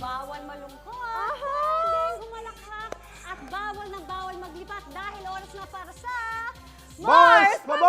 bawal malungkot, pwedeng gumalakhak, at bawal na bawal maglipat dahil oras na para sa... Mars Pabos!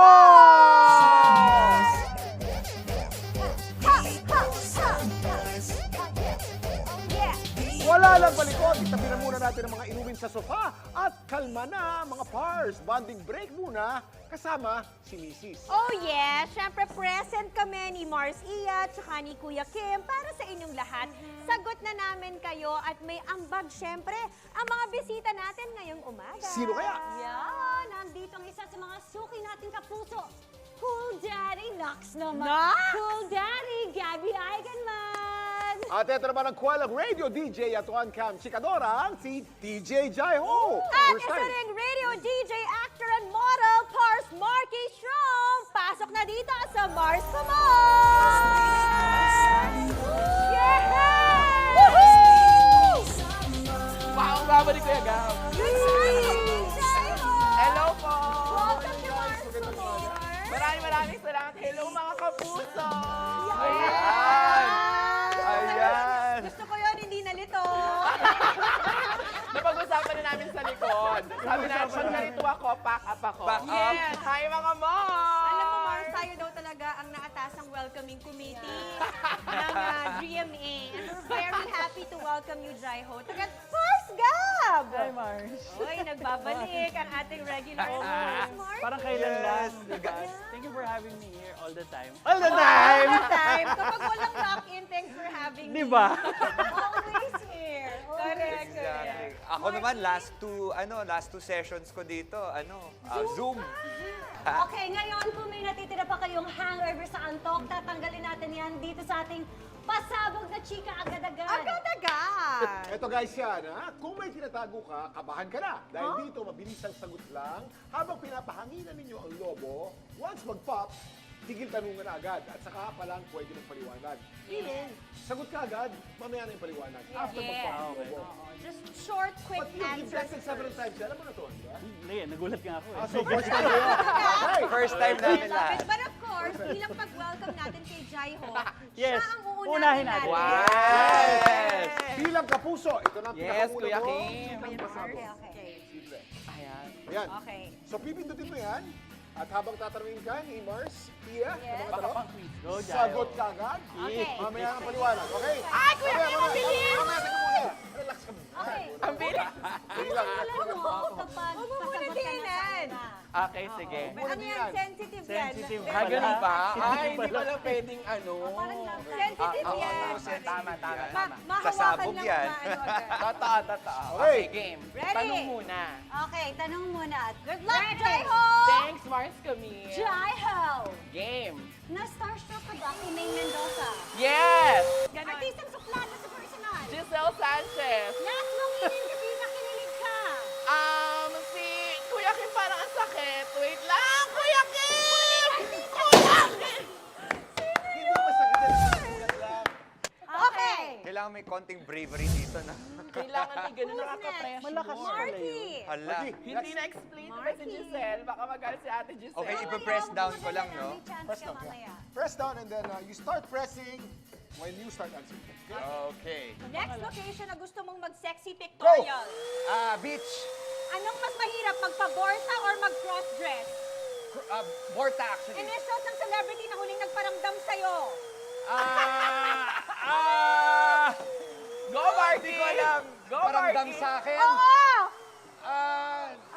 Wala lang balikot, itabi na muna natin ang mga inumin sa sofa at kalma na mga pars. Bonding break muna kasama si Mrs. Oh yes, syempre present kami ni Mars Iya at saka ni Kuya Kim para sa inyong lahat. Sagot na namin kayo at may ambag syempre ang mga bisita natin ngayong umaga. Sino kaya? Yan, nandito ang isa sa mga suki nating kapuso. Cool Daddy Knox naman. Knox? Cool Daddy, Gabby Eigenman. At ito naman ang kwalang radio DJ at one cam chikadora, si DJ Jaiho. At First isa time. ring radio DJ, actor and model, Pars Marky Strom. Pasok na dito sa Mars Pamos! Yeah! Woohoo! Wow, ang baba ni Kuya Gab. Good morning, Jaiho! Hello po! Welcome to Mars Pamos! Maraming salamat. Hello mga kapuso! Ayan! Ayan! Gusto ko yun, hindi nalito. Napag-usapan na namin sa likod. Sabi na, pag narito ako, pack up ako. Pack up. Yes! Hi mga mom! Alam mo, Mars, tayo daw talaga ang naatasang welcoming committee ng GMA. And we're very happy to welcome you, Jaiho. Taga Mars Gab! Hi, Mars. Uy, nagbabalik ang ating regular host, Mars. Parang kailan lang, Yes, diba? guys. Thank you for having me here all the time. All the All time! the time. Kapag walang lock-in, thanks for having me. Diba? Always here. Correct, Exactly. correct. Ako naman, last two sessions ko dito, Zoom. Okay, ngayon kung may natitira pa kayong hangover sa antok, tatanggalin natin yan dito sa ating pasabog na chika agad-agad. Agad-agad. Ito guys yan, ha? Kung may tinatago ka, kabahan ka na. Dahil dito, mabilis ang sagot lang. Habang pinapahanginan ninyo ang lobo, once mag-pop, tigil tanungan na agad. At saka pa lang pwede ng paliwanag. Meaning, sagot ka agad, mamaya na yung paliwanag. After mag-pop ang Okay. lobo. Just short, quick But you've answers. tested several times. Alam mo na to, di ba? Hindi, nagulat nga ako eh. So, first time kayo. Okay. First time namin Love it. lahat. But of course, bilang pag-welcome natin kay Jaiho, Yes. siya ang uunahin Unahin natin. Yes! Bilang kapuso, ito na ang Yes, pinakauna Kuya mo. Kim. Bilang pasabog. Okay. Simple. Ayan. Ayan. Okay. So, pipindutin mo yan. At habang tatanungin ka ni Mars, Tia, Yes. ng mga Baka tanong, pang quiz. Go, Jai. sagot ka agad. Okay. Mamaya ang paliwanag, okay? Ay, Kuya Kim, ang bilis! Mamaya, teka muna. Relax ka muna. Okay. Ang bilis. Sige lang. Alam mo, kapag Huwag mo muna pasagot ka na tingnan. sa Okay, sige. Ano yan? Sensitive yan. Sensitive Ah, pala. ganun ba? Ay, Sensitive hindi pala. pala pwedeng ano. Sensitive Oo, yan. tama, tama. Mahawakan Pasabog lang yan. na ano agad. Totoo, totoo. Okay. Okay, game. Ready? Tanong muna. Okay, tanong muna. Good luck, Ready? Jaiho! Thanks, Mars Camille. Jaiho! Game. Na-starstruck ka ba kay May Mendoza? Yes! Ganon. Artistang suplada sa personal. Giselle Sanchez. Last nung in-interview na kinilig ka. Si Kuya Kim parang ang sakit. Wait lang, Kuya Kim! Kuya Kim! Hindi mo masakit yan. Sulat lang. Okay. Kailangan may konting bravery dito na. Kailangan may ganun nakaka-pressure. Malakas pala yun. Marky. Hala. Marky, Hindi na-explain naman si Giselle. Baka magalit si Ate Giselle. Okay, ipa-press down ko lang, no? May chance Press ka down, mamaya. Press down and then you start pressing when you start answering. Okay? Okay. Next location na gusto mong mag-sexy pictorial. Beach. Anong mas mahirap, magpa-borsa or mag-cross-dress? Borta, actually. Initials ng celebrity na huling nagparamdam sa'yo. Go, Marky! Hindi ko alam. Go, Paramdam Marky! sa akin. Oo!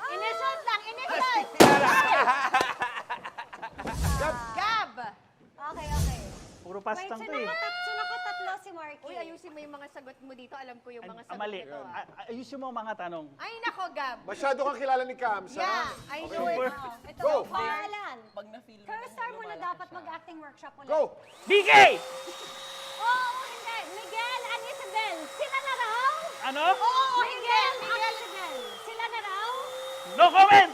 Initials lang, initials! Gab! Okay, okay. Puro pastang Wait, to eh. so nakatatlo si Marky. Uy, ayusin mo yung mga sagot mo dito. Alam ko yung mga sagot Mali. nito. Ayusin mo ang mga tanong. Ay, nako, Gab. Masyado kang kilala ni Cams, Yeah, ha? I Okay. know it. Oo, ito, Go. pangalan. Pag na-feel mo. Co-star mo na dapat mag-acting workshop ulit. Go! BK! Oo, hindi. Miguel and Isabel. Sila na raw? Ano? Oo, Miguel and Isabel. Sila na raw? No comment!